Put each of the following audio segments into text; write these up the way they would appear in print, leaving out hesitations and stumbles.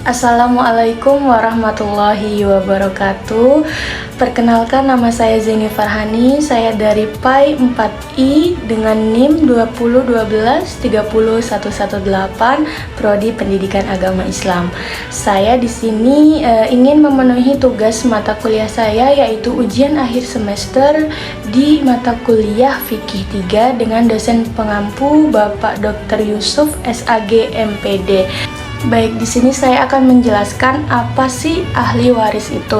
Assalamualaikum warahmatullahi wabarakatuh. Perkenalkan, nama saya Zeni Farhani. Saya dari PAI 4I dengan NIM 201230118 Prodi Pendidikan Agama Islam. Saya di sini ingin memenuhi tugas mata kuliah saya, yaitu ujian akhir semester di mata kuliah Fikih 3 dengan dosen pengampu Bapak Dr. Yusuf SAG MPD. Baik, di sini saya akan menjelaskan apa sih ahli waris itu.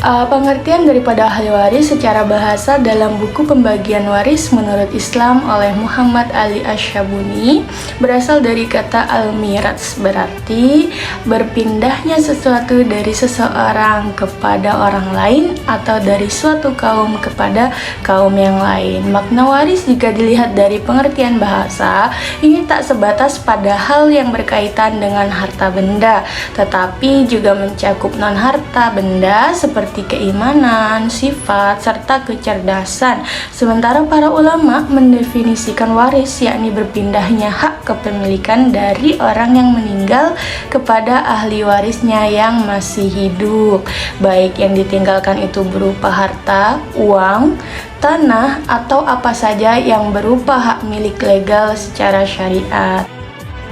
Pengertian daripada ahli waris secara bahasa dalam buku Pembagian Waris Menurut Islam oleh Muhammad Ali Asyabuni berasal dari kata al-mirats, berarti berpindahnya sesuatu dari seseorang kepada orang lain atau dari suatu kaum kepada kaum yang lain. Makna waris jika dilihat dari pengertian bahasa ini tak sebatas pada hal yang berkaitan dengan harta benda, tetapi juga mencakup non-harta benda seperti keimanan, sifat, serta kecerdasan. Sementara para ulama mendefinisikan waris yakni berpindahnya hak kepemilikan dari orang yang meninggal kepada ahli warisnya yang masih hidup, baik yang ditinggalkan itu berupa harta, uang, tanah, atau apa saja yang berupa hak milik legal secara syariat.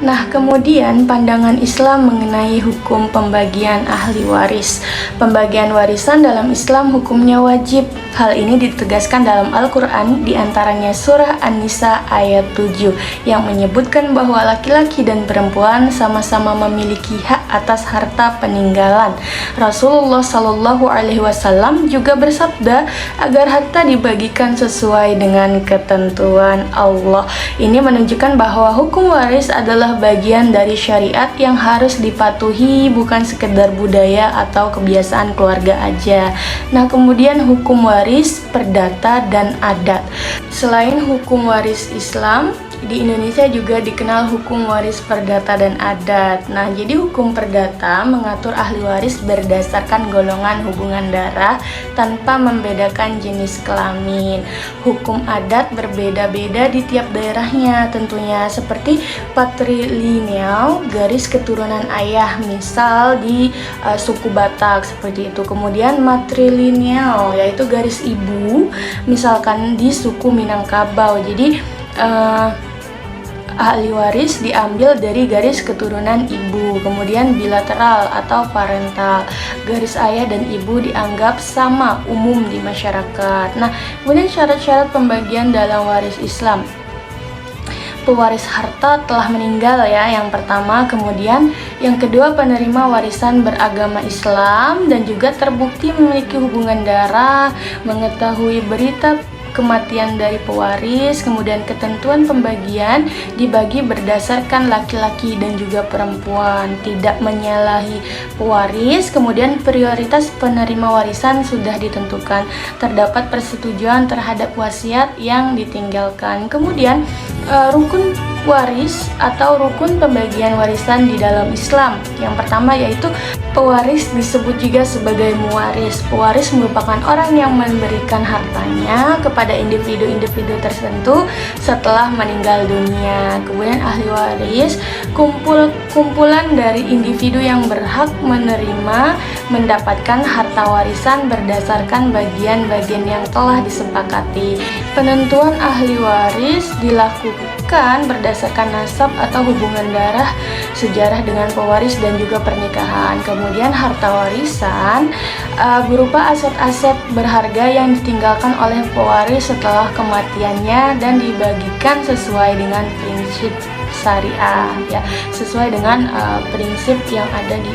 Kemudian pandangan Islam mengenai hukum pembagian ahli waris. Pembagian warisan dalam Islam hukumnya wajib. Hal ini ditegaskan dalam Al-Quran, diantaranya surah An-Nisa ayat 7 yang menyebutkan bahwa laki-laki dan perempuan sama-sama memiliki hak atas harta peninggalan. Rasulullah Shallallahu Alaihi Wasallam juga bersabda agar harta dibagikan sesuai dengan ketentuan Allah. Ini menunjukkan bahwa hukum waris adalah bagian dari syariat yang harus dipatuhi, bukan sekedar budaya atau kebiasaan keluarga aja. Kemudian hukum waris, perdata, dan adat. Selain hukum waris Islam, di Indonesia juga dikenal hukum waris perdata dan adat. Jadi hukum perdata mengatur ahli waris berdasarkan golongan hubungan darah tanpa membedakan jenis kelamin. Hukum adat berbeda-beda di tiap daerahnya tentunya, seperti patrilineal, garis keturunan ayah, misal di suku Batak seperti itu. Kemudian matrilineal, yaitu garis ibu, misalkan di suku Minangkabau. Jadi ahli waris diambil dari garis keturunan ibu. Kemudian bilateral atau parental, garis ayah dan ibu dianggap sama umum di masyarakat. Kemudian syarat-syarat pembagian dalam waris Islam. Pewaris harta telah meninggal yang pertama, kemudian yang kedua penerima warisan beragama Islam dan juga terbukti memiliki hubungan darah, mengetahui berita kematian dari pewaris, kemudian ketentuan pembagian dibagi berdasarkan laki-laki dan juga perempuan, tidak menyalahi pewaris, kemudian prioritas penerima warisan sudah ditentukan, terdapat persetujuan terhadap wasiat yang ditinggalkan. Kemudian rukun waris atau rukun pembagian warisan di dalam Islam. Yang pertama yaitu pewaris, disebut juga sebagai muwaris. Pewaris merupakan orang yang memberikan hartanya kepada individu-individu tertentu setelah meninggal dunia. Kemudian ahli waris, kumpulan dari individu yang berhak menerima mendapatkan harta warisan berdasarkan bagian-bagian yang telah disepakati. Penentuan ahli waris dilakukan berdasarkan nasab atau hubungan darah, sejarah dengan pewaris, dan juga pernikahan. Kemudian harta warisan berupa aset-aset berharga yang ditinggalkan oleh pewaris setelah kematiannya dan dibagikan sesuai dengan prinsip syariah, sesuai dengan prinsip yang ada di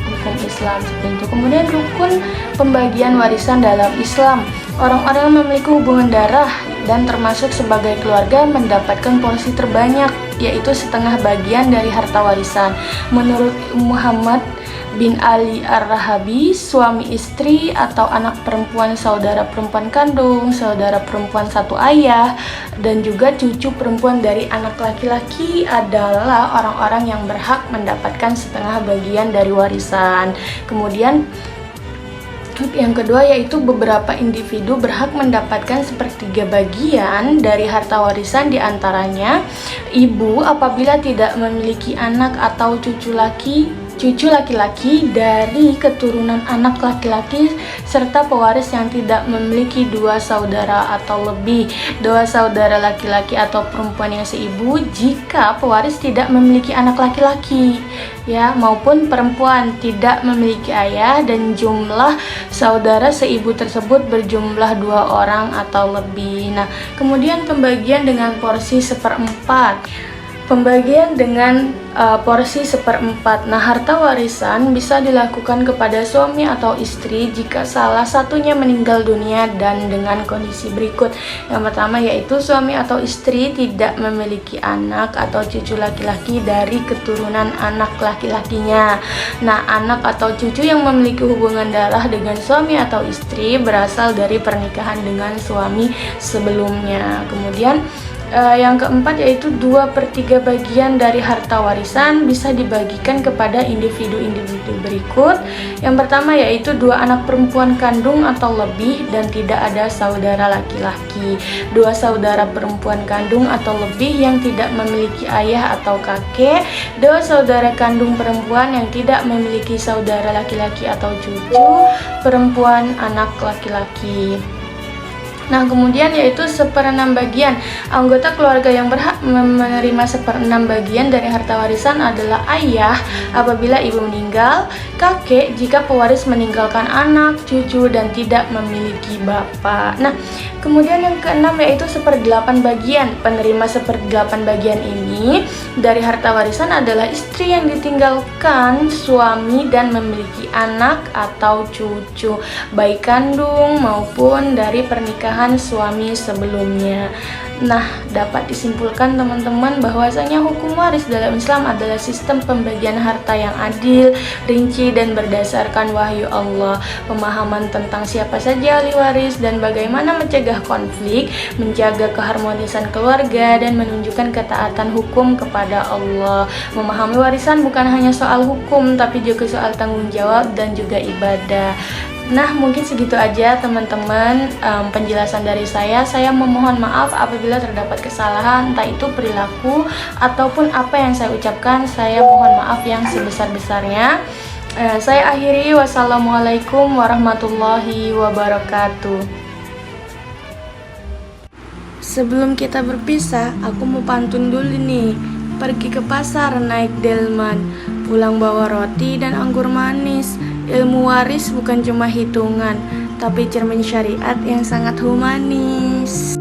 hukum Islam seperti itu. Kemudian rukun pembagian warisan dalam Islam. Orang-orang yang memiliki hubungan darah dan termasuk sebagai keluarga mendapatkan porsi terbanyak, yaitu setengah bagian dari harta warisan. Menurut Muhammad bin Ali Ar-Rahabi, suami istri atau anak perempuan saudara perempuan kandung, saudara perempuan satu ayah, dan juga cucu perempuan dari anak laki-laki adalah orang-orang yang berhak mendapatkan setengah bagian dari warisan. Kemudian yang kedua yaitu beberapa individu berhak mendapatkan sepertiga bagian dari harta warisan, diantaranya ibu apabila tidak memiliki anak atau cucu laki cucu laki-laki dari keturunan anak laki-laki serta pewaris yang tidak memiliki dua saudara atau lebih, dua saudara laki-laki atau perempuan yang seibu jika pewaris tidak memiliki anak laki-laki ya, maupun perempuan tidak memiliki ayah dan jumlah saudara seibu tersebut berjumlah 2 orang atau lebih. Nah, kemudian pembagian dengan porsi seperempat. Pembagian dengan porsi seperempat. Nah, harta warisan bisa dilakukan kepada suami atau istri jika salah satunya meninggal dunia dan dengan kondisi berikut. Yang pertama yaitu suami atau istri tidak memiliki anak atau cucu laki-laki dari keturunan anak laki-lakinya. Nah, anak atau cucu yang memiliki hubungan darah dengan suami atau istri berasal dari pernikahan dengan suami sebelumnya. Kemudian yang keempat yaitu 2/3 bagian dari harta warisan bisa dibagikan kepada individu-individu berikut. Yang pertama yaitu 2 anak perempuan kandung atau lebih dan tidak ada saudara laki-laki, 2 saudara perempuan kandung atau lebih yang tidak memiliki ayah atau kakek, 2 saudara kandung perempuan yang tidak memiliki saudara laki-laki atau cucu perempuan anak laki-laki. Nah, kemudian yaitu 1/6 bagian. Anggota keluarga yang berhak menerima 1/6 bagian dari harta warisan adalah ayah apabila ibu meninggal, kakek jika pewaris meninggalkan anak, cucu, dan tidak memiliki bapak. Nah, kemudian yang keenam yaitu 1/8 bagian. Penerima 1/8 bagian ini dari harta warisan adalah istri yang ditinggalkan suami dan memiliki anak atau cucu, baik kandung maupun dari pernikahan suami sebelumnya. Nah, dapat disimpulkan teman-teman bahwasanya hukum waris dalam Islam adalah sistem pembagian harta yang adil, rinci, dan berdasarkan wahyu Allah. Pemahaman tentang siapa saja ahli waris dan bagaimana mencegah konflik, menjaga keharmonisan keluarga, dan menunjukkan ketaatan hukum kepada Allah. Memahami warisan bukan hanya soal hukum, tapi juga soal tanggung jawab dan juga ibadah. Nah, mungkin segitu aja teman-teman penjelasan dari saya. Saya memohon maaf apabila terdapat kesalahan, entah itu perilaku ataupun apa yang saya ucapkan. Saya mohon maaf yang sebesar-besarnya. Saya akhiri. Wassalamualaikum warahmatullahi wabarakatuh. Sebelum kita berpisah, aku mau pantun dulu nih. Pergi ke pasar naik delman, pulang bawa roti dan anggur manis. Ilmu waris bukan cuma hitungan, tapi cermin syariat yang sangat humanis.